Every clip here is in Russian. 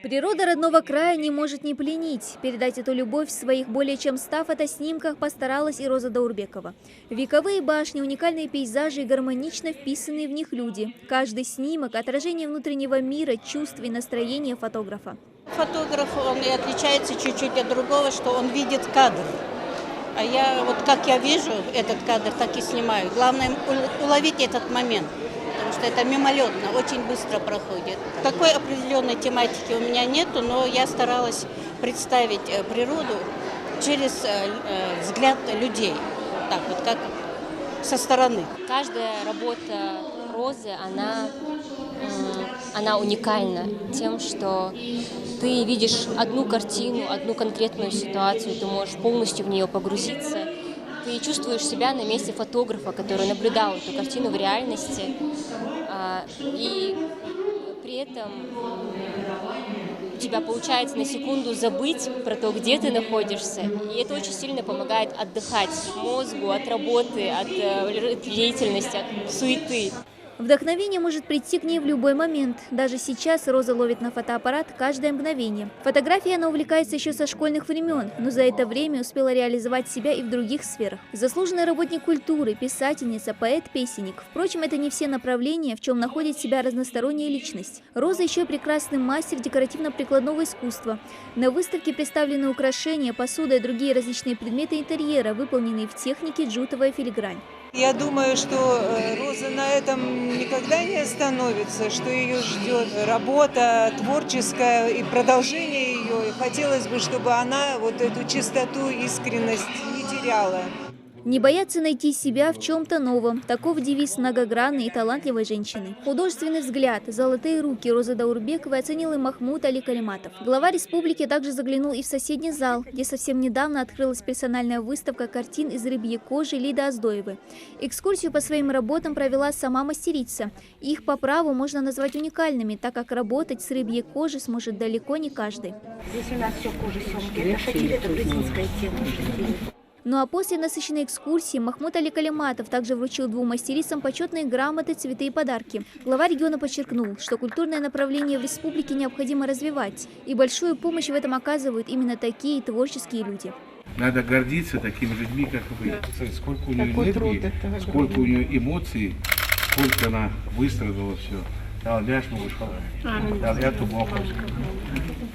Природа родного края не может не пленить. Передать эту любовь в своих более чем 100 фотоснимках постаралась и Роза Даурбекова. Вековые башни, уникальные пейзажи и гармонично вписанные в них люди. Каждый снимок – отражение внутреннего мира, чувств и настроения фотографа. Фотограф, он и отличается чуть-чуть от другого, что он видит кадр. А я, вот как я вижу этот кадр, так и снимаю. Главное уловить этот момент. Потому что это мимолетно, очень быстро проходит. Такой определенной тематики у меня нету, но я старалась представить природу через взгляд людей, так вот, как со стороны. Каждая работа Розы, она уникальна тем, что ты видишь одну картину, одну конкретную ситуацию, ты можешь полностью в нее погрузиться. Ты чувствуешь себя на месте фотографа, который наблюдал эту картину в реальности, и при этом у тебя получается на секунду забыть про то, где ты находишься, и это очень сильно помогает отдыхать мозгу от работы, от деятельности, от суеты. Вдохновение может прийти к ней в любой момент. Даже сейчас Роза ловит на фотоаппарат каждое мгновение. Фотографией она увлекается еще со школьных времен, но за это время успела реализовать себя и в других сферах. Заслуженный работник культуры, писательница, поэт-песенник. Впрочем, это не все направления, в чем находит себя разносторонняя личность. Роза еще и прекрасный мастер декоративно-прикладного искусства. На выставке представлены украшения, посуда и другие различные предметы интерьера, выполненные в технике джутовая филигрань. Я думаю, что Роза на этом никогда не остановится, что ее ждет работа творческая и продолжение ее. И хотелось бы, чтобы она вот эту чистоту, искренность не теряла. Не бояться найти себя в чем-то новом. Таков девиз многогранной и талантливой женщины. Художественный взгляд, золотые руки Розы Даурбековой оценил и Махмуд Али Калиматов. Глава республики также заглянул и в соседний зал, где совсем недавно открылась персональная выставка картин из рыбьей кожи Лиды Оздоевой. Экскурсию по своим работам провела сама мастерица. Их по праву можно назвать уникальными, так как работать с рыбьей кожей сможет далеко не каждый. Здесь у нас все кожа съемки. Это шатиль, это грузинская тема. Ну а после насыщенной экскурсии Махмуд Али Калиматов также вручил двум мастерицам почетные грамоты, цветы и подарки. Глава региона подчеркнул, что культурное направление в республике необходимо развивать. И большую помощь в этом оказывают именно такие творческие люди. Надо гордиться такими людьми, как вы. Сколько у нее энергии, сколько у нее эмоций, сколько она выстрадала все.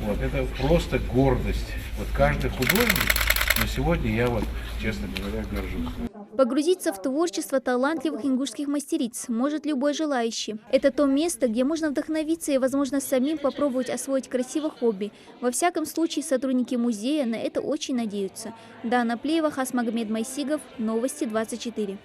Вот, это просто гордость. Вот каждый художник, но сегодня я вот, честно говоря, горжусь. Погрузиться в творчество талантливых ингушских мастериц может любой желающий. Это то место, где можно вдохновиться и, возможно, самим попробовать освоить красивое хобби. Во всяком случае, сотрудники музея на это очень надеются. Дана Плеева, Хасмагомед Майсигов, Новости 24.